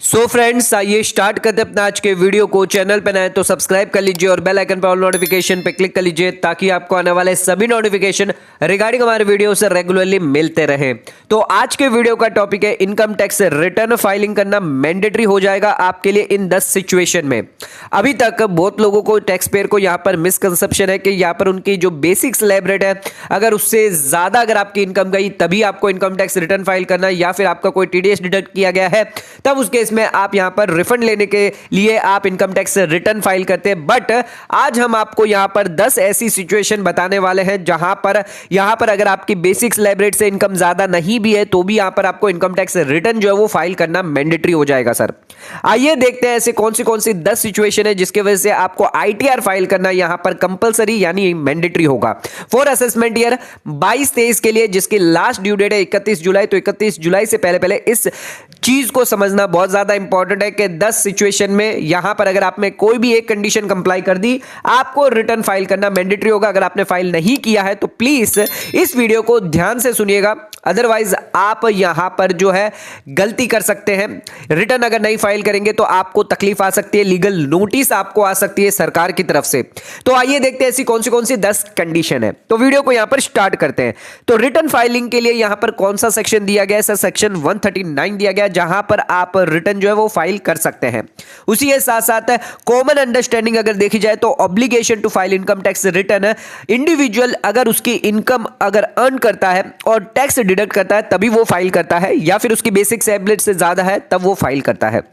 So friends, आइए start करते अपना आज के वीडियो को। चैनल पे नए तो सब्सक्राइब कर लीजिए और बेल आइकन पर ऑल नोटिफिकेशन पे क्लिक कर लीजिए ताकि आपको आने वाले सभी नोटिफिकेशन रिगार्डिंग हमारे वीडियो से रेगुलरली मिलते रहे। तो आज के वीडियो का टॉपिक है इनकम टैक्स रिटर्न फाइलिंग करना मैंडेटरी हो जाएगा आपके लिए इन 10 सिचुएशन में। अभी तक बहुत लोगों को, टैक्स पेयर को यहाँ पर मिसकंसेप्शन है कि यहाँ पर उनकी जो बेसिक स्लैब रेट है, अगर उससे ज्यादा अगर आपकी इनकम गई तभी आपको इनकम टैक्स रिटर्न फाइल करना, या फिर आपका कोई टीडीएस डिडक्ट किया गया है तब उस केस में आप यहां पर रिफंड लेने के लिए आप इनकम टैक्स रिटर्न फाइल करते हैं। बट आज हम आपको यहां पर 10 ऐसी सिचुएशन बताने वाले हैं जहां पर अगर आपकी बेसिक स्लैब रेट से इनकम ज्यादा नहीं भी है तो भी यहां पर आपको इनकम टैक्स रिटर्न जो है वो फाइल करना मैंडेटरी हो जाएगा सर। आइए देखते हैं ऐसे कौन सी 10 सिचुएशन है जिसकी वजह से आपको आईटीआर फाइल करना यहां पर कंपलसरी यानी मैंडेटरी होगा फॉर असेसमेंट ईयर 22-23 के लिए, जिसकी लास्ट ड्यू डेट है 31 जुलाई। तो 31 जुलाई से पहले इस चीज को समझना बहुत ज्यादा इंपॉर्टेंट है कि 10 सिचुएशन में यहां पर अगर आप में कोई भी एक कंडीशन कंप्लाई कर दी आपको रिटर्न फाइल करना मैंडेटरी होगा। अगर आपने फाइल नहीं किया है तो प्लीज इस वीडियो को ध्यान से सुनिएगा, अदरवाइज आप यहां पर जो है गलती कर सकते हैं। रिटर्न अगर नहीं फाइल करेंगे तो आपको तकलीफ आ सकती है, लीगल नोटिस आपको आ सकती है सरकार की तरफ से। तो आइए देखते हैं ऐसी कौन सी 10 कंडीशन है। तो वीडियो को यहां पर स्टार्ट करते हैं। तो रिटर्न फाइलिंग के लिए यहां पर कौन सा सेक्शन दिया गया है सर? सेक्शन 139 दिया गया जहां पर आप रिटर्न जो है वो फाइल कर सकते हैं। उसी के साथ साथ कॉमन अंडरस्टैंडिंग अगर देखी जाए तो obligation to file income tax return, individual अगर उसकी इनकम अगर अर्न करता है और टैक्स डिडक्ट करता है तभी वो फाइल करता है, या फिर उसकी बेसिक स्लैब से ज्यादा है तब वो फाइल करता है।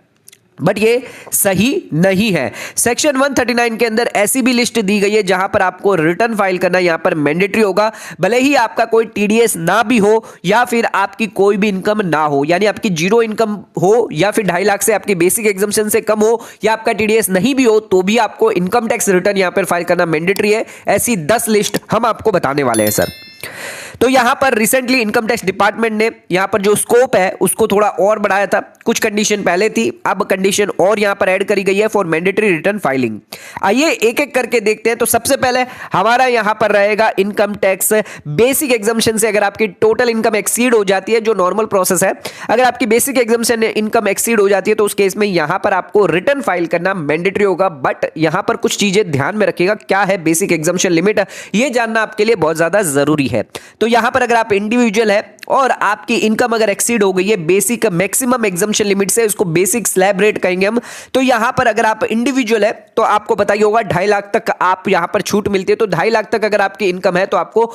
बट ये सही नहीं है। सेक्शन 139 के अंदर ऐसी भी लिस्ट दी गई है जहां पर आपको रिटर्न फाइल करना यहां पर मैंडेटरी होगा, भले ही आपका कोई टीडीएस ना भी हो या फिर आपकी कोई भी इनकम ना हो, यानी आपकी जीरो इनकम हो या फिर 2.5 लाख से आपकी बेसिक एग्जम्पशन से कम हो या आपका टीडीएस नहीं भी हो तो भी आपको इनकम टैक्स रिटर्न यहां पर फाइल करना मैंडेटरी है। ऐसी 10 लिस्ट हम आपको बताने वाले हैं सर। तो यहां पर रिसेंटली इनकम टैक्स डिपार्टमेंट ने यहां पर जो स्कोप है उसको थोड़ा और बढ़ाया था। कुछ कंडीशन पहले थी, अब कंडीशन और यहां पर ऐड करी गई है फॉर मैंडेटरी रिटर्न फाइलिंग। आइए एक एक करके देखते हैं। तो सबसे पहले हमारा यहां पर रहेगा इनकम टैक्स बेसिक एग्जम्पशन से अगर आपकी टोटल इनकम एक्सीड हो जाती है, जो नॉर्मल प्रोसेस है, अगर आपकी बेसिक एग्जम्पशन इनकम एक्सीड हो जाती है तो उस केस में यहां पर आपको रिटर्न फाइल करना मैंडेटरी होगा। बट यहां पर कुछ चीजें ध्यान में रखिएगा, क्या है बेसिक एग्जम्पशन लिमिट, यह जानना आपके लिए बहुत ज्यादा जरूरी है। तो यहां पर अगर आप इंडिविजुअल है और आपकी इनकम अगर एक्सीड हो गई है बेसिक मैक्सिमम एग्जम्पशन लिमिट से, उसको बेसिक स्लैब रेट कहेंगे हम, तो यहां पर अगर आप इंडिविजुअल है तो आपको पता ही होगा 2.5 लाख तक आप यहां पर छूट मिलती है। तो 2.5 लाख तक अगर आपकी इनकम है तो आपको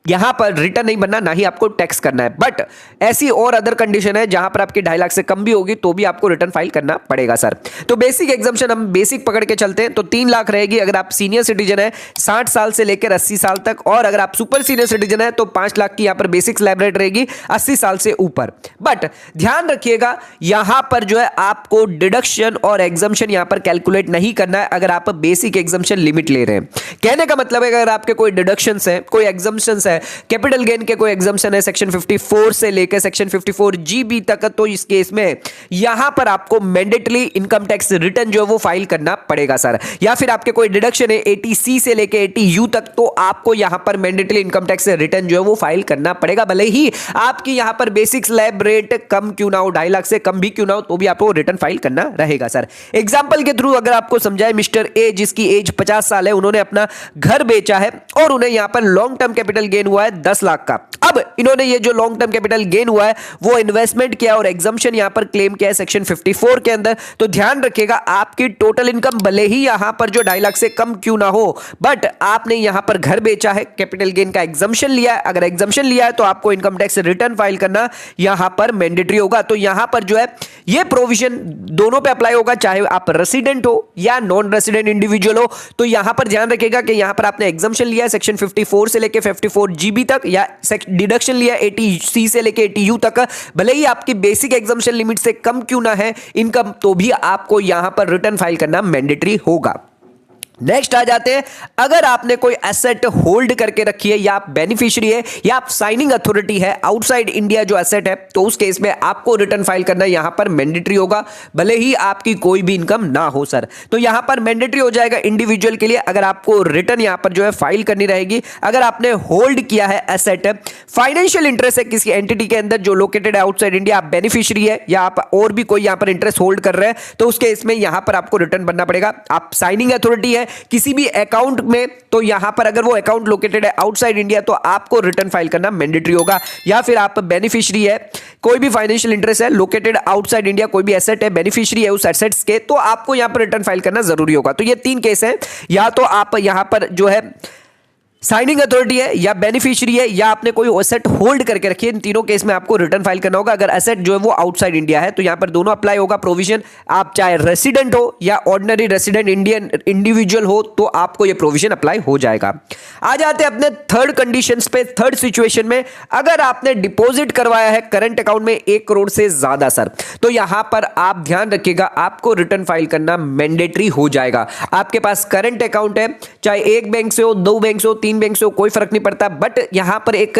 यहां पर रिटर्न नहीं बनना, ना ही आपको टैक्स करना है। बट ऐसी और अदर कंडीशन है जहां पर आपकी 2.5 लाख से कम भी होगी तो भी आपको रिटर्न फाइल करना पड़ेगा सर। तो बेसिक एग्जम्पशन हम बेसिक पकड़ के चलते हैं तो 3 लाख रहेगी अगर आप सीनियर सिटीजन है 60 साल से लेकर 80 साल तक, और अगर आप सुपर सीनियर सिटीजन है तो 5 लाख की यहां पर बेसिक स्लैब रेट रहेगी 80 साल से ऊपर। बट ध्यान रखिएगा यहां पर जो है आपको डिडक्शन और एग्जम्पशन यहां पर कैलकुलेट नहीं करना है अगर आप बेसिक एग्जम्पशन लिमिट ले रहे हैं। कहने का मतलब है अगर आपके कोई डिडक्शंस है, कोई एग्जम्पशंस है, कैपिटल गेन के कोई एग्जम्पशन है सेक्शन 54 से लेकर सेक्शन 54 जीबी तक, तो इस केस में यहां पर आपको मैंडेटरी इनकम टैक्स रिटर्न जो है वो फाइल करना पड़ेगा सर। या फिर आपके कोई डिडक्शन है 80C से लेकर 80U तक, तो आपको यहां पर मैंडेटरी इनकम टैक्स रिटर्न जो है वो फाइल करना पड़ेगा, भले ही आपकी यहां पर बेसिक स्लैब रेट कम क्यों ना हो, 2.5 लाख से कम भी क्यों ना हो, तो भी आपको रिटर्न फाइल करना रहेगा सर। एग्जाम्पल के थ्रू अगर आपको समझाए, मिस्टर ए जिसकी एज 50 साल है, उन्होंने अपना घर बेचा है और उन्हें यहां पर लॉन्ग टर्म कैपिटल गेन हुआ है 10 लाख का। अब इन्होंने ये जो लॉन्ग टर्म कैपिटल गेन हुआ है वो इन्वेस्टमेंट किया और एग्जम्पशन यहां पर क्लेम किया है सेक्शन 54 के अंदर। तो ध्यान रखिएगा आपकी टोटल इनकम भले ही यहां पर जो 2.5 लाख से कम क्यों ना हो, बट आपने यहां पर घर बेचा है, कैपिटल गेन का एग्जम्पशन लिया है, अगर एग्जम्पशन लिया है तो आपको इनकम टैक्स रिटर्न फाइल करना यहां पर मैंडेटरी होगा। तो यहां पर जो है ये प्रोविजन दोनों पे अप्लाई होगा, चाहे आप रेसिडेंट हो या नॉन रेसिडेंट इंडिविजुअल हो। तो यहां पर ध्यान रखिएगा कि यहां पर आपने एग्जम्पशन लिया है सेक्शन 54 से लेकर 54 जीबी तक, या डिडक्शन लिया 80C से लेके 80U तक, भले ही आपकी बेसिक एग्जम्पशन लिमिट से कम क्यों ना है इनकम, तो भी आपको यहां पर रिटर्न फाइल करना मैंडेटरी होगा। नेक्स्ट आ जाते हैं, अगर आपने कोई एसेट होल्ड करके रखी है या आप बेनिफिशियरी है या आप साइनिंग अथॉरिटी है आउटसाइड इंडिया जो एसेट है, तो उस केस में आपको रिटर्न फाइल करना यहां पर मैंडेटरी होगा, भले ही आपकी कोई भी इनकम ना हो सर। तो यहां पर मैंडेटरी हो जाएगा इंडिविजुअल के लिए, अगर आपको रिटर्न यहां पर जो है फाइल करनी रहेगी। अगर आपने होल्ड किया है एसेट, फाइनेंशियल इंटरेस्ट है किसी एंटिटी के अंदर जो लोकेटेड है आउटसाइड इंडिया, आप बेनिफिशियरी है या आप और भी कोई यहां पर इंटरेस्ट होल्ड कर रहे हैं, तो उस केस में यहां पर आपको रिटर्न भरना पड़ेगा। आप साइनिंग अथॉरिटी है किसी भी अकाउंट में, तो यहां पर अगर वो अकाउंट लोकेटेड है आउटसाइड इंडिया तो आपको रिटर्न फाइल करना मैंडेटरी होगा। या फिर आप बेनिफिशियरी है, कोई भी फाइनेंशियल इंटरेस्ट है लोकेटेड आउटसाइड इंडिया, कोई भी एसेट है बेनिफिशियरी है उस एसेट्स के, तो आपको यहां पर रिटर्न फाइल करना जरूरी होगा। तो ये तीन केस हैं, या तो आप यहां पर जो है साइनिंग अथॉरिटी है या बेनिफिशियरी है या आपने कोई एसेट होल्ड करके रखी है, इन तीनों केस में आपको रिटर्न फाइल करना होगा। अगर एसेट जो है वो आउटसाइड इंडिया है तो यहां पर दोनों अप्लाई होगा प्रोविजन, आप चाहे रेसिडेंट हो या ऑर्डिनरी रेसिडेंट इंडियन इंडिविजुअल हो तो आपको यह प्रोविजन अप्लाई हो जाएगा। आ जाते हैं अपने थर्ड कंडीशंस पे, थर्ड सिचुएशन में, अगर आपने डिपॉजिट करवाया है करंट अकाउंट में 1 करोड़ से ज्यादा सर, तो यहां पर आप ध्यान रखिएगा आपको रिटर्न फाइल करना मैंडेटरी हो जाएगा। आपके पास करंट अकाउंट है, चाहे एक बैंक से हो, 2 बैंक से हो, 3 बैंक से हो, कोई फर्क नहीं पड़ता, बट यहां पर एक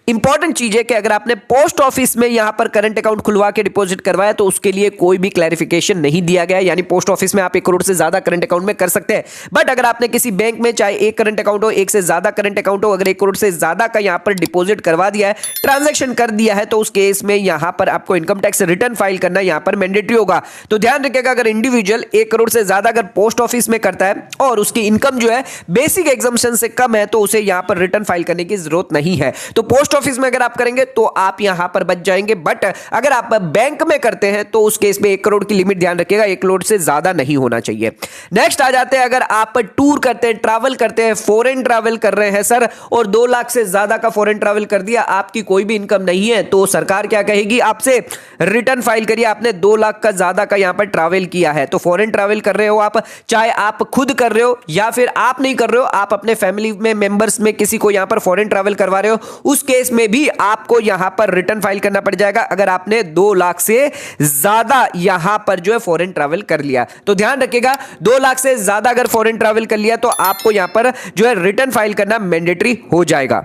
इंपॉर्टेंट चीज है कि अगर आपने पोस्ट ऑफिस में यहां पर करंट अकाउंट खुलवा के डिपॉजिट करवाया तो उसके लिए कोई भी क्लैरिफिकेशन नहीं दिया गया, यानी पोस्ट ऑफिस में आप 1 करोड़ से ज्यादा करंट अकाउंट में कर सकते हैं। बट अगर आपने किसी बैंक में चाहे एक करंट अकाउंट हो, एक से ज्यादा करंट अकाउंट हो, अगर 1 करोड़ से ज्यादा का यहां पर डिपॉजिट करवा दिया है, ट्रांजैक्शन कर दिया है, तो उस केस में यहां पर आपको इनकम टैक्स रिटर्न फाइल करना यहां पर मैंडेटरी होगा। तो ध्यान रखिएगा, अगर इंडिविजुअल 1 करोड़ से ज्यादा अगर पोस्ट ऑफिस में करता है और उसकी इनकम जो है बेसिक एग्जम्पशन से कम है तो उसे यहां पर रिटर्न फाइल करने की जरूरत नहीं है। तो पोस्ट ऑफिस में अगर आप करेंगे तो आप यहां पर बच जाएंगे, बट अगर आप बैंक में करते हैं तो उस केस में 1 करोड़ की लिमिट ध्यान रखिएगा, 1 करोड़ से ज्यादा नहीं होना चाहिए। नेक्स्ट आ जाते हैं, अगर आप टूर करते हैं, ट्रैवल करते हैं, फॉरेन ट्रैवल कर रहे हैं सर और 2 लाख से ज्यादा का फॉरेन ट्रैवल कर दिया, आपकी कोई भी इनकम नहीं है, तो सरकार क्या कहेगी आपसे, रिटर्न फाइल करिए, आपने 2 लाख का ज्यादा का यहां पर ट्रैवल किया है। तो फॉरेन ट्रैवल कर रहे हो आप, चाहे आप खुद कर रहे हो या फिर आप नहीं कर रहे हो, आप अपने फैमिली में मेंबर्स में किसी को यहां पर फॉरेन ट्रैवल करवा रहे हो, उस केस में भी आपको यहां पर रिटर्न फाइल करना पड़ जाएगा अगर आपने 2 लाख से ज्यादा यहां पर जो है फॉरेन ट्रैवल कर लिया। तो ध्यान रखिएगा 2 लाख से ज्यादा अगर फॉरेन ट्रैवल कर लिया तो आपको यहां पर जो है रिटर्न फाइल करना मैंडेटरी हो जाएगा।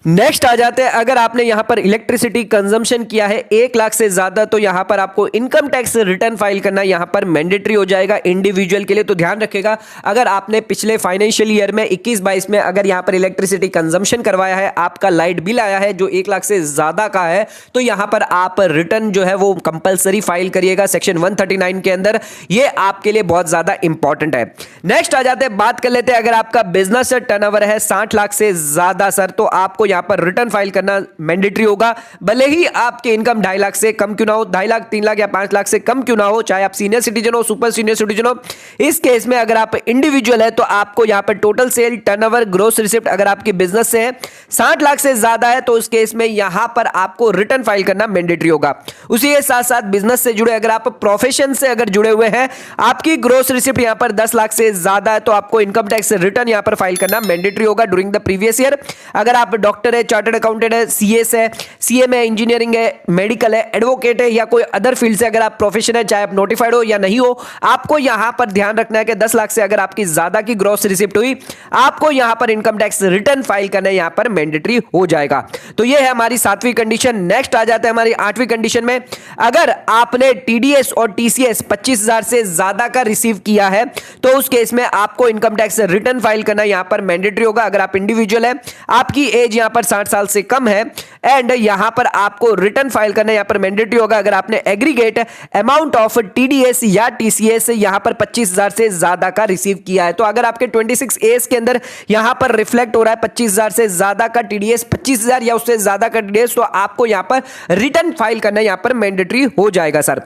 नेक्स्ट आ जाते हैं, अगर आपने यहां पर इलेक्ट्रिसिटी कंजम्पशन किया है 1 लाख से ज्यादा तो यहां पर आपको इनकम टैक्स रिटर्न फाइल करना यहां पर मैंडेटरी हो जाएगा इंडिविजुअल के लिए। तो ध्यान रखिएगा, अगर आपने पिछले फाइनेंशियल ईयर में 21-22 में अगर यहां पर इलेक्ट्रिसिटी कंजम्पशन करवाया है, आपका लाइट बिल आया है जो 1 लाख से ज्यादा का है, तो यहां पर आप रिटर्न जो है वो कंपलसरी फाइल करिएगा सेक्शन 139 के अंदर, ये आपके लिए बहुत ज्यादा इंपॉर्टेंट है। नेक्स्ट आ जाते हैं, बात कर लेते हैं, अगर आपका बिजनेस टर्नओवर है 60 लाख से ज्यादा सर, तो आपको यहां पर रिटर्न फाइल करना मैंडेटरी होगा, भले ही आपकी इनकम 2.5 लाख से कम क्यों ना हो, 2.5 लाख, 3 लाख या 5 लाख से कम क्यों ना हो, चाहे आप सीनियर सिटीजन हो, सुपर सीनियर सिटीजन हो। इस केस में अगर आप इंडिविजुअल है तो आपको यहां पर total sale, turnover, gross receipt अगर आपकी बिजनेस से है 60 लाख से ज्यादा है तो उस केस में यहां पर आपको रिटर्न फाइल करना मैंडेटरी होगा। उसी के साथ साथ बिजनेस से जुड़े, अगर आप प्रोफेशन से अगर जुड़े हुए हैं, आपकी ग्रॉस रिसिप्ट यहां पर 10 लाख से ज्यादा है तो आपको इनकम टैक्स रिटर्न यहां पर फाइल करना मैंडेटरी होगा ड्यूरिंग द प्रीवियस ईयर। अगर आप डॉक्टर है, चार्टर्ड अकाउंटेंट है, सीएस है, सीएम है, इंजीनियरिंग है, मेडिकल है, एडवोकेट है या कोई अदर फील्ड से अगर आप प्रोफेशन है, चाहे आप नोटिफाइड हो या नहीं हो, आपको यहां पर ध्यान रखना है कि 10 लाख से अगर आपकी ज्यादा की ग्रॉस रिसिप्ट हुई, आपको यहां पर इनकम टैक्स रिटर्न फाइल करना यहां पर मैंडेटरी हो जाएगा। तो यह है हमारी 7वीं कंडीशन। नेक्स्ट आ जाता है हमारी 8वीं कंडीशन में, अगर आपने टीडीएस और टीसीएस 25,000 से ज्यादा का रिसीव किया है तो उस केस में आपको इनकम टैक्स रिटर्न फाइल करना यहां पर मैंडेटरी होगा। अगर आप इंडिविजुअल है, आपकी एज यहां पर 60 साल से कम है, एंड यहां पर आपको रिटर्न फाइल करना यहां पर मैंडेटरी होगा अगर आपने एग्रीगेट अमाउंट ऑफ टीडीएस या टीसीएस यहां पर 25,000 से ज्यादा का रिसीव किया है। तो अगर आपके 26 एज के अंदर यहां पर रिफ्लेक्ट हो रहा है 25,000 से ज्यादा का टीडीएस, 25,000 या उससे ज्यादा का टीडीएस, तो आपको यहां पर रिटर्न फाइल करना यहां पर मैंडेटरी हो जाएगा सर।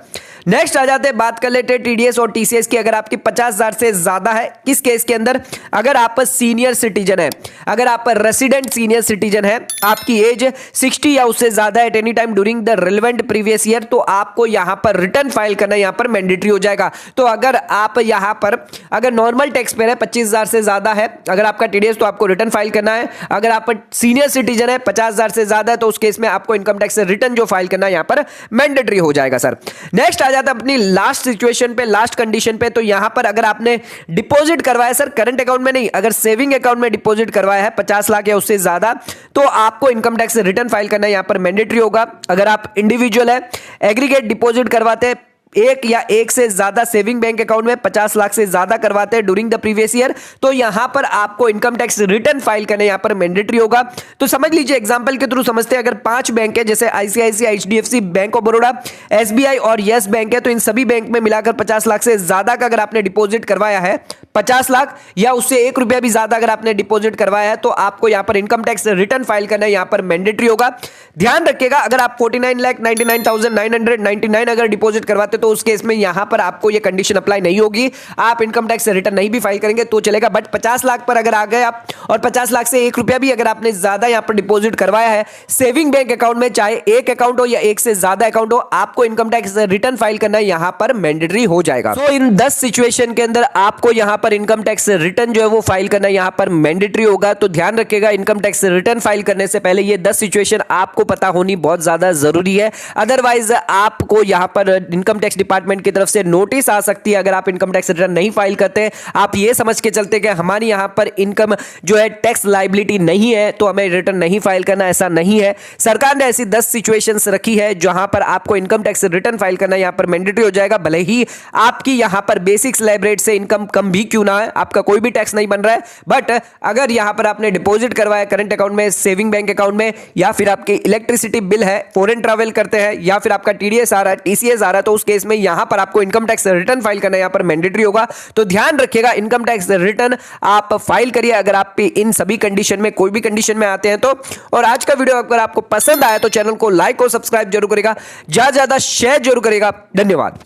नेक्स्ट आ जाते हैं, बात कर लेते हैं टीडीएस और टीसीएस की। अगर आपकी 50,000 से ज्यादा है, किस केस के अंदर, अगर आप सीनियर सिटीजन है, अगर आप रेसिडेंट सीनियर सिटीजन है, आपकी एज 60 या उससे ज्यादा at any time during the relevant previous year, तो आपको यहां पर रिटर्न फाइल करना यहां पर मैंडेटरी हो जाएगा। तो अगर आप यहां पर अगर नॉर्मल टैक्स पेयर है, 25,000 से ज्यादा है अगर आपका टीडीएस, तो आपको रिटर्न फाइल करना है। अगर आप सीनियर सिटीजन है, 50,000 से ज्यादा है, तो उस केस में आपको इनकम टैक्स रिटर्न जो फाइल करना यहां पर मैंडेटरी हो जाएगा सर। नेक्स्ट जाता है अपनी लास्ट सिचुएशन पे, लास्ट कंडीशन पे। तो यहां पर अगर आपने डिपॉजिट करवाया सर करंट अकाउंट में नहीं, अगर सेविंग अकाउंट में डिपॉजिट करवाया है 50 लाख या उससे ज्यादा, तो आपको इनकम टैक्स रिटर्न फाइल करना यहां पर मैंडेटरी होगा। अगर आप इंडिविजुअल है, एग्रीगेट डिपॉजिट करवाते हैं एक या एक से ज्यादा सेविंग बैंक अकाउंट में 50 लाख से ज्यादा करवाते हैं ड्यूरिंग द प्रीवियस ईयर, तो यहां पर आपको इनकम टैक्स रिटर्न फाइल करना यहां पर मैंडेटरी होगा। तो समझ लीजिए, एग्जांपल के थ्रू समझते हैं, अगर 5 बैंक है जैसे ICICI, HDFC, bank of Baroda, SBI और यस बैंक है, तो इन सभी बैंक में मिलाकर 50 लाख से ज्यादा का अगर आपने डिपॉजिट करवाया है, 50 लाख या उससे 1 रुपया भी ज्यादा अगर आपने डिपॉजिट करवाया है, तो आपको यहां पर इनकम टैक्स रिटर्न फाइल करना यहां पर मैंडेटरी होगा। ध्यान रखिएगा, अगर आप 49,99,999 अगर डिपॉजिट करवाते तो उस केस में यहां पर आपको यह कंडीशन अप्लाई नहीं होगी, आप इनकम टैक्स रिटर्न नहीं भी फाइल करेंगे तो चलेगा। बट 50 लाख पर अगर आ गए आप और 50 लाख से 1 रुपया भी अगर आपने ज्यादा यहां पर डिपॉजिट करवाया है सेविंग बैंक अकाउंट में, चाहे एक अकाउंट हो या एक से ज्यादा अकाउंट हो, आपको इनकम टैक्स रिटर्न फाइल करना यहां पर मैंडेटरी हो जाएगा। तो इन 10 सिचुएशन के अंदर आपको यहां पर इनकम टैक्स रिटर्न जो है वो फाइल करना यहां पर मैंडेटरी होगा। तो ध्यान रखिएगा, इनकम टैक्स रिटर्न फाइल करने से पहले ये 10 सिचुएशन आपको पता होनी बहुत ज्यादा जरूरी है। अदरवाइज आपको यहां पर इनकम टैक्स डिपार्टमेंट की तरफ से नोटिस आ सकती है अगर आप इनकम टैक्स रिटर्न नहीं फाइल करते। आप ये समझ के चलते कि हमारी यहां पर इनकम जो है टैक्स लायबिलिटी नहीं है तो हमें रिटर्न नहीं फाइल करना, ऐसा नहीं है। सरकार ने ऐसी 10 सिचुएशंस रखी है जहां पर आपको इनकम टैक्स रिटर्न फाइल करना यहां पर मैंडेटरी हो जाएगा, भले ही आपकी यहां पर बेसिक स्लैब रेट से इनकम कम भी क्यों ना है, आपका कोई भी टैक्स नहीं बन रहा है। बट अगर यहां पर आपने डिपॉजिट करवाया करंट अकाउंट में, सेविंग बैंक अकाउंट में, या फिर आपके इलेक्ट्रिसिटी बिल है, फॉरेन ट्रैवल करते हैं, या फिर आपका टीडीएस आ रहा है, टीसीएस आ रहा है, तो उस केस में यहां पर आपको इनकम टैक्स रिटर्न फाइल करना यहां पर मैंडेटरी होगा। तो ध्यान रखिएगा, इनकम टैक्स रिटर्न आप फाइल करिए अगर आप इन सभी कंडीशन में कोई भी कंडीशन में आते हैं तो। और आज का वीडियो अगर आपको पसंद आया तो चैनल को लाइक और सब्सक्राइब जरूर करेगा, ज्यादा शेयर जरूर करेगा। धन्यवाद।